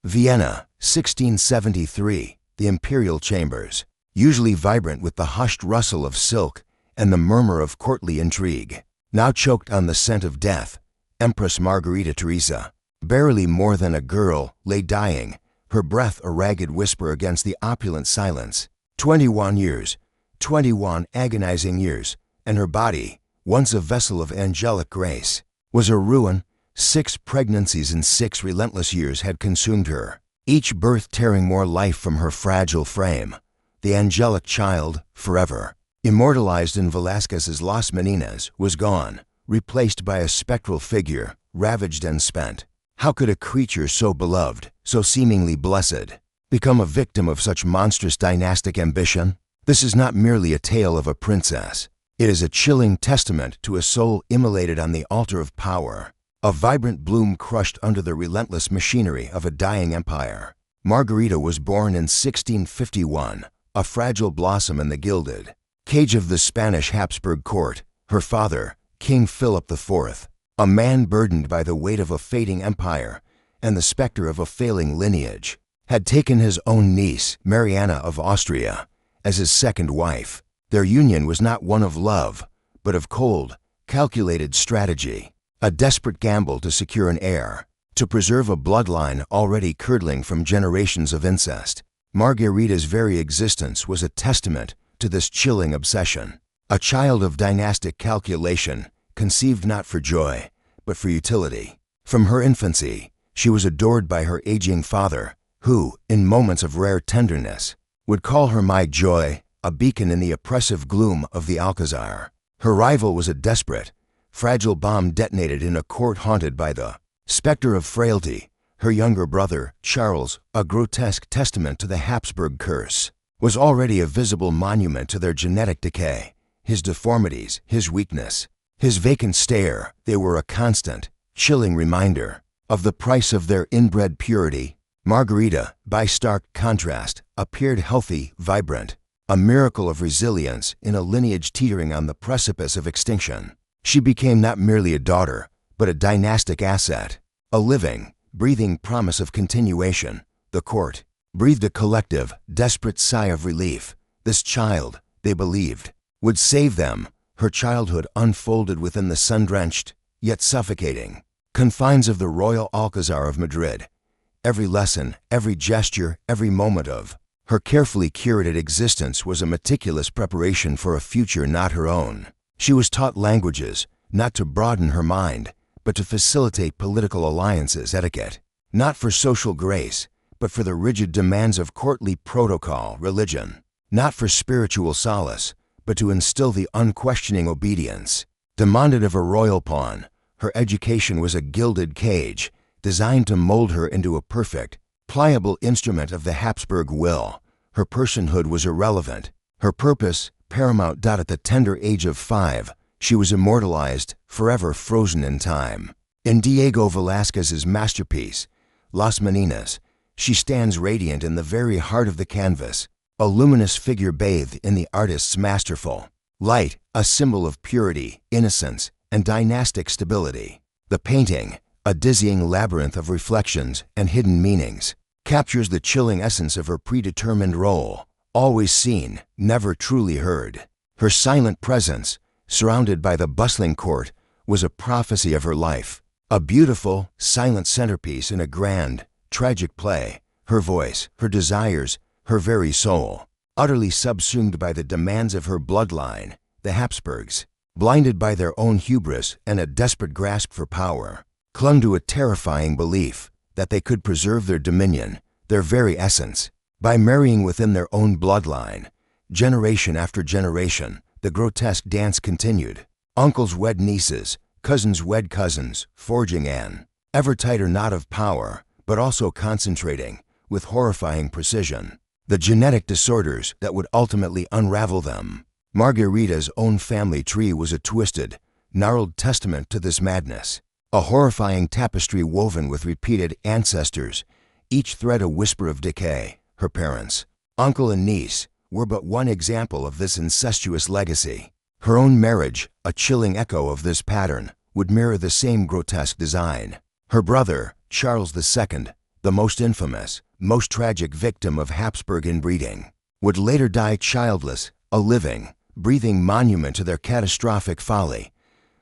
Vienna, 1673, the imperial chambers, usually vibrant with the hushed rustle of silk and the murmur of courtly intrigue, now choked on the scent of death. Empress Margarita Teresa, barely more than a girl, lay dying, her breath a ragged whisper against the opulent silence. 21 years, 21 agonizing years, and her body, once a vessel of angelic grace, was a ruin. 6 pregnancies in 6 relentless years had consumed her, each birth tearing more life from her fragile frame. The angelic child, forever immortalized in Velázquez's Las Meninas, was gone, replaced by a spectral figure, ravaged and spent. How could a creature so beloved, so seemingly blessed, become a victim of such monstrous dynastic ambition? This is not merely a tale of a princess. It is a chilling testament to a soul immolated on the altar of power, a vibrant bloom crushed under the relentless machinery of a dying empire. Margarita was born in 1651, a fragile blossom in the gilded cage of the Spanish Habsburg court. Her father, King Philip IV, a man burdened by the weight of a fading empire and the specter of a failing lineage, had taken his own niece, Mariana of Austria, as his second wife. Their union was not one of love, but of cold, calculated strategy, a desperate gamble to secure an heir, to preserve a bloodline already curdling from generations of incest. Margarita's very existence was a testament to this chilling obsession. A child of dynastic calculation, conceived not for joy, but for utility. From her infancy, she was adored by her aging father, who, in moments of rare tenderness, would call her my joy, a beacon in the oppressive gloom of the Alcazar. Her rival was a desperate, fragile bomb detonated in a court haunted by the specter of frailty. Her younger brother, Charles, a grotesque testament to the Habsburg curse, was already a visible monument to their genetic decay. His deformities, his weakness, his vacant stare, they were a constant, chilling reminder of the price of their inbred purity. Margarita, by stark contrast, appeared healthy, vibrant, a miracle of resilience in a lineage teetering on the precipice of extinction. She became not merely a daughter, but a dynastic asset, a living, breathing promise of continuation. The court breathed a collective, desperate sigh of relief. This child, they believed, would save them. Her childhood unfolded within the sun-drenched, yet suffocating confines of the Royal Alcazar of Madrid. Every lesson, every gesture, every moment of her carefully curated existence was a meticulous preparation for a future not her own. She was taught languages, not to broaden her mind, but to facilitate political alliances, etiquette, not for social grace, but for the rigid demands of courtly protocol, religion, not for spiritual solace, but to instill the unquestioning obedience demanded of a royal pawn. Her education was a gilded cage, designed to mold her into a perfect, pliable instrument of the Habsburg will. Her personhood was irrelevant, her purpose paramount. At the tender age of 5, she was immortalized, forever frozen in time. In Diego Velázquez's masterpiece, Las Meninas, she stands radiant in the very heart of the canvas, a luminous figure bathed in the artist's masterful light, a symbol of purity, innocence, and dynastic stability. The painting, a dizzying labyrinth of reflections and hidden meanings, captures the chilling essence of her predetermined role, always seen, never truly heard. Her silent presence, surrounded by the bustling court, was a prophecy of her life, a beautiful, silent centerpiece in a grand, tragic play. Her voice, her desires, her very soul, utterly subsumed by the demands of her bloodline, the Habsburgs, blinded by their own hubris and a desperate grasp for power, clung to a terrifying belief that they could preserve their dominion, their very essence, by marrying within their own bloodline. Generation after generation, the grotesque dance continued. Uncles wed nieces, cousins wed cousins, forging an ever tighter knot of power, but also concentrating, with horrifying precision, the genetic disorders that would ultimately unravel them. Margarita's own family tree was a twisted, gnarled testament to this madness, a horrifying tapestry woven with repeated ancestors, each thread a whisper of decay. Her parents, uncle and niece, were but one example of this incestuous legacy. Her own marriage, a chilling echo of this pattern, would mirror the same grotesque design. Her brother, Charles II, the most infamous, most tragic victim of Habsburg inbreeding, would later die childless, a living, breathing monument to their catastrophic folly.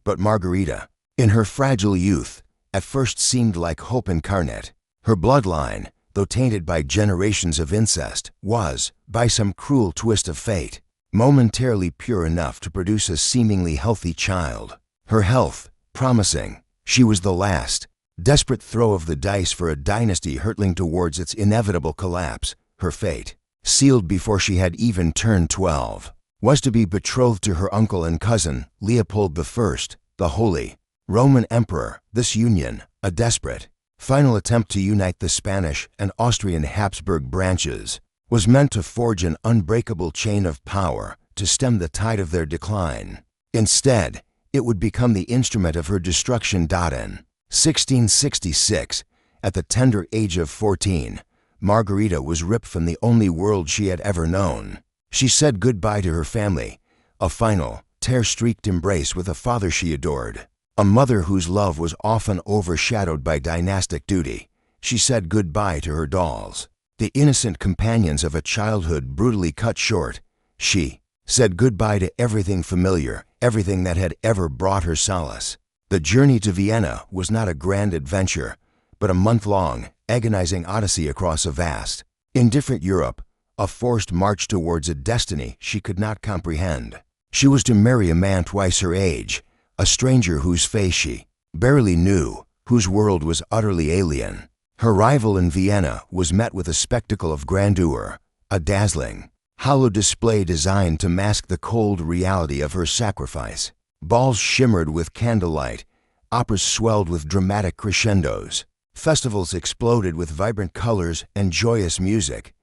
But Margarita, in her fragile youth, at first seemed like hope incarnate. Her bloodline, though tainted by generations of incest, was, by some cruel twist of fate, momentarily pure enough to produce a seemingly healthy child. Her health, promising, she was the last, desperate throw of the dice for a dynasty hurtling towards its inevitable collapse. Her fate, sealed before she had even turned 12, was to be betrothed to her uncle and cousin, Leopold I, the Holy Roman Emperor. This union, a desperate, final attempt to unite the Spanish and Austrian Habsburg branches, was meant to forge an unbreakable chain of power to stem the tide of their decline. Instead, it would become the instrument of her destruction. In 1666, at the tender age of 14, Margarita was ripped from the only world she had ever known. She said goodbye to her family, a final, tear-streaked embrace with a father she adored, a mother whose love was often overshadowed by dynastic duty. She said goodbye to her dolls, the innocent companions of a childhood brutally cut short. She said goodbye to everything familiar, everything that had ever brought her solace. The journey to Vienna was not a grand adventure, but a month-long, agonizing odyssey across a vast, indifferent Europe, a forced march towards a destiny she could not comprehend. She was to marry a man twice her age, a stranger whose face she barely knew, whose world was utterly alien. Her arrival in Vienna was met with a spectacle of grandeur, a dazzling, hollow display designed to mask the cold reality of her sacrifice. Balls shimmered with candlelight, operas swelled with dramatic crescendos, festivals exploded with vibrant colors and joyous music.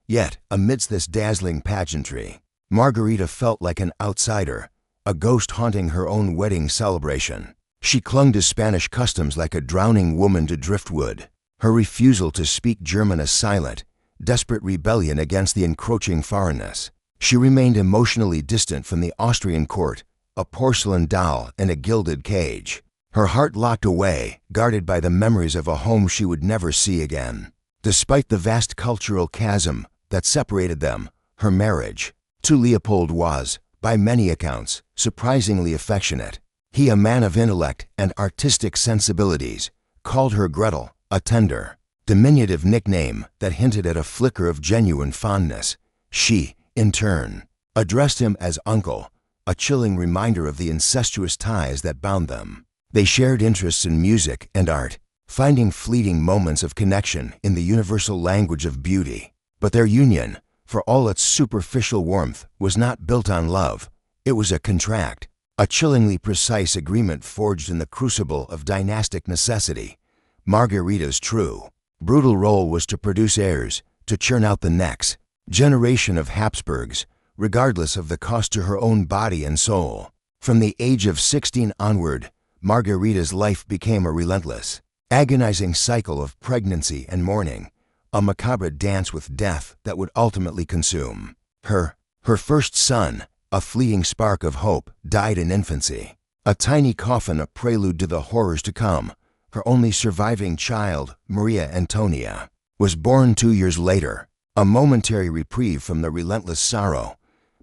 Yet, amidst this dazzling pageantry, Margarita felt like an outsider, a ghost haunting her own wedding celebration. She clung to Spanish customs like a drowning woman to driftwood, her refusal to speak German a silent, desperate rebellion against the encroaching foreignness. She remained emotionally distant from the Austrian court, a porcelain doll in a gilded cage, her heart locked away, guarded by the memories of a home she would never see again. Despite the vast cultural chasm that separated them, her marriage to Leopold was, by many accounts, surprisingly affectionate. He, a man of intellect and artistic sensibilities, called her Gretel, a tender, diminutive nickname that hinted at a flicker of genuine fondness. She, in turn, addressed him as uncle, a chilling reminder of the incestuous ties that bound them. They shared interests in music and art, finding fleeting moments of connection in the universal language of beauty. But their union, for all its superficial warmth, was not built on love. It was a contract, a chillingly precise agreement forged in the crucible of dynastic necessity. Margarita's true, brutal role was to produce heirs, to churn out the next generation of Habsburgs, regardless of the cost to her own body and soul. From the age of 16 onward, Margarita's life became a relentless, agonizing cycle of pregnancy and mourning, a macabre dance with death that would ultimately consume her. Her first son, a fleeting spark of hope, died in infancy, a tiny coffin a prelude to the horrors to come. Her only surviving child, Maria Antonia, was born 2 years later, a momentary reprieve from the relentless sorrow.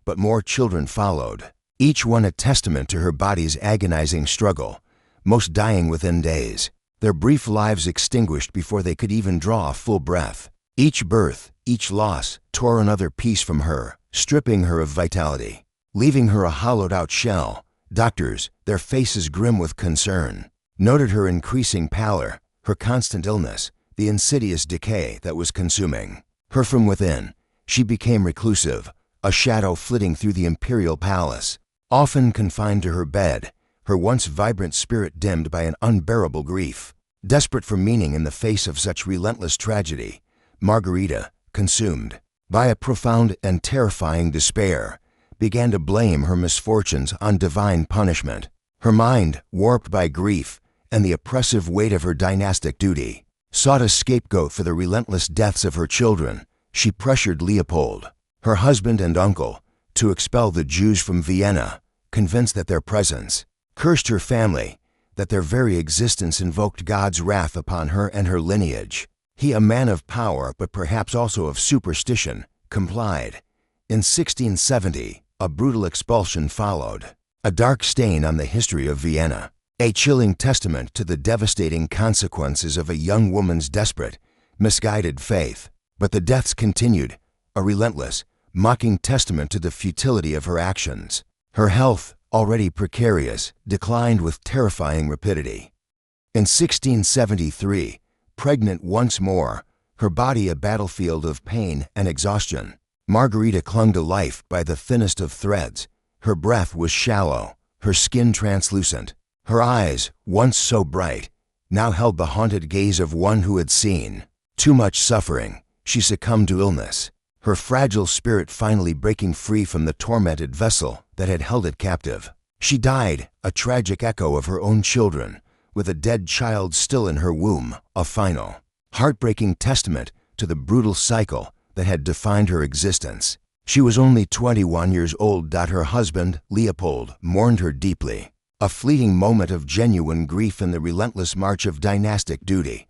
But more children followed, each one a testament to her body's agonizing struggle, most dying within days, their brief lives extinguished before they could even draw a full breath. Each birth, each loss, tore another piece from her, stripping her of vitality, leaving her a hollowed-out shell. Doctors, their faces grim with concern, noted her increasing pallor, her constant illness, the insidious decay that was consuming her from within. She became reclusive, a shadow flitting through the imperial palace, often confined to her bed, her once vibrant spirit dimmed by an unbearable grief. Desperate for meaning in the face of such relentless tragedy, Margarita, consumed by a profound and terrifying despair, began to blame her misfortunes on divine punishment. Her mind, warped by grief and the oppressive weight of her dynastic duty, sought a scapegoat for the relentless deaths of her children. She pressured Leopold, her husband and uncle, to expel the Jews from Vienna, convinced that their presence cursed her family, that their very existence invoked God's wrath upon her and her lineage. He, a man of power but perhaps also of superstition, complied. In 1670, a brutal expulsion followed, a dark stain on the history of Vienna, a chilling testament to the devastating consequences of a young woman's desperate, misguided faith. But the deaths continued, a relentless, mocking testament to the futility of her actions. Her health, already precarious, declined with terrifying rapidity. In 1673, pregnant once more, her body a battlefield of pain and exhaustion, Margarita clung to life by the thinnest of threads. Her breath was shallow, her skin translucent. Her eyes, once so bright, now held the haunted gaze of one who had seen too much suffering. She succumbed to illness, her fragile spirit finally breaking free from the tormented vessel that had held it captive. She died, a tragic echo of her own children, with a dead child still in her womb, a final, heartbreaking testament to the brutal cycle that had defined her existence. She was only 21 years old. Her husband, Leopold, mourned her deeply, a fleeting moment of genuine grief in the relentless march of dynastic duty.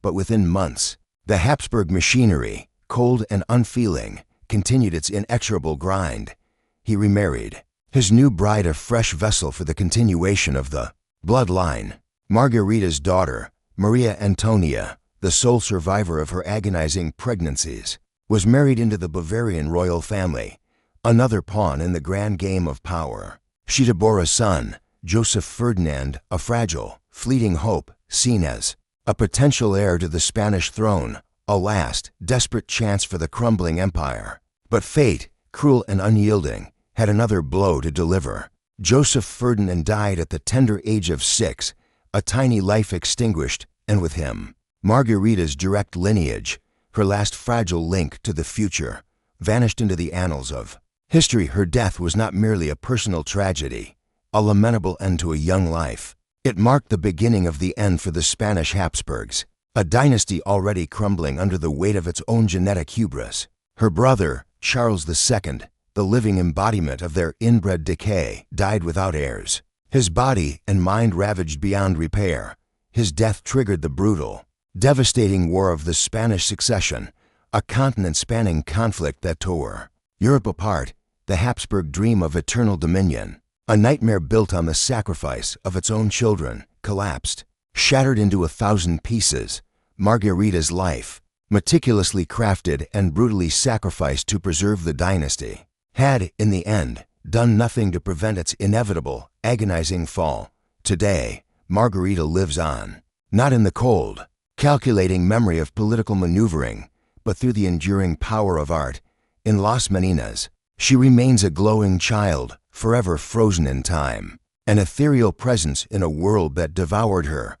But within months, the Habsburg machinery, cold and unfeeling, continued its inexorable grind. He remarried, his new bride a fresh vessel for the continuation of the bloodline. Margarita's daughter, Maria Antonia, the sole survivor of her agonizing pregnancies, was married into the Bavarian royal family, another pawn in the grand game of power. She bore a son, Joseph Ferdinand, a fragile, fleeting hope, seen as a potential heir to the Spanish throne, a last, desperate chance for the crumbling empire. But fate, cruel and unyielding, had another blow to deliver. Joseph Ferdinand died at the tender age of 6, a tiny life extinguished, and with him, Margarita's direct lineage, her last fragile link to the future, vanished into the annals of history. Her death was not merely a personal tragedy, a lamentable end to a young life. It marked the beginning of the end for the Spanish Habsburgs, a dynasty already crumbling under the weight of its own genetic hubris. Her brother, Charles II, the living embodiment of their inbred decay, died without heirs, his body and mind ravaged beyond repair. His death triggered the brutal, devastating War of the Spanish Succession, a continent-spanning conflict that tore Europe apart, the Habsburg dream of eternal dominion, a nightmare built on the sacrifice of its own children, collapsed, shattered into 1,000 pieces. Margarita's life, meticulously crafted and brutally sacrificed to preserve the dynasty, had, in the end, done nothing to prevent its inevitable, agonizing fall. Today, Margarita lives on, not in the cold, calculating memory of political maneuvering, but through the enduring power of art. In Las Meninas, she remains a glowing child, forever frozen in time, an ethereal presence in a world that devoured her.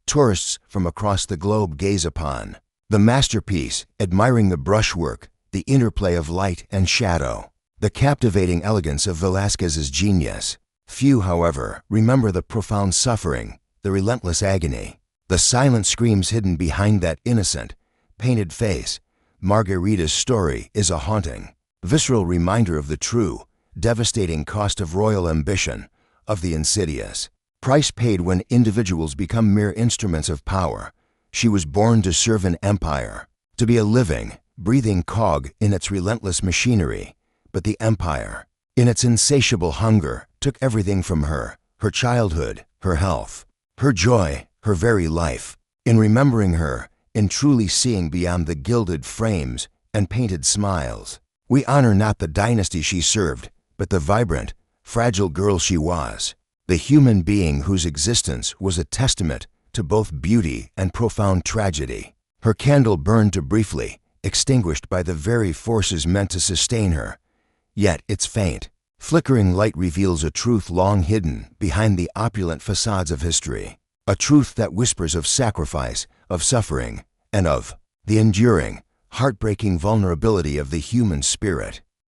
Tourists from across the globe gaze upon the masterpiece, admiring the brushwork, the interplay of light and shadow, the captivating elegance of Velázquez's genius. Few, however, remember the profound suffering, the relentless agony, the silent screams hidden behind that innocent, painted face. Margarita's story is a haunting, visceral reminder of the true, devastating cost of royal ambition, of the insidious price paid when individuals become mere instruments of power. She was born to serve an empire, to be a living, breathing cog in its relentless machinery. But the empire, in its insatiable hunger, took everything from her, her childhood, her health, her joy, her very life. In remembering her, in truly seeing beyond the gilded frames and painted smiles, we honor not the dynasty she served, but the vibrant, fragile girl she was, the human being whose existence was a testament to both beauty and profound tragedy. Her candle burned too briefly, extinguished by the very forces meant to sustain her. Yet its faint, flickering light reveals a truth long hidden behind the opulent facades of history, a truth that whispers of sacrifice, of suffering, and of the enduring, heartbreaking vulnerability of the human spirit.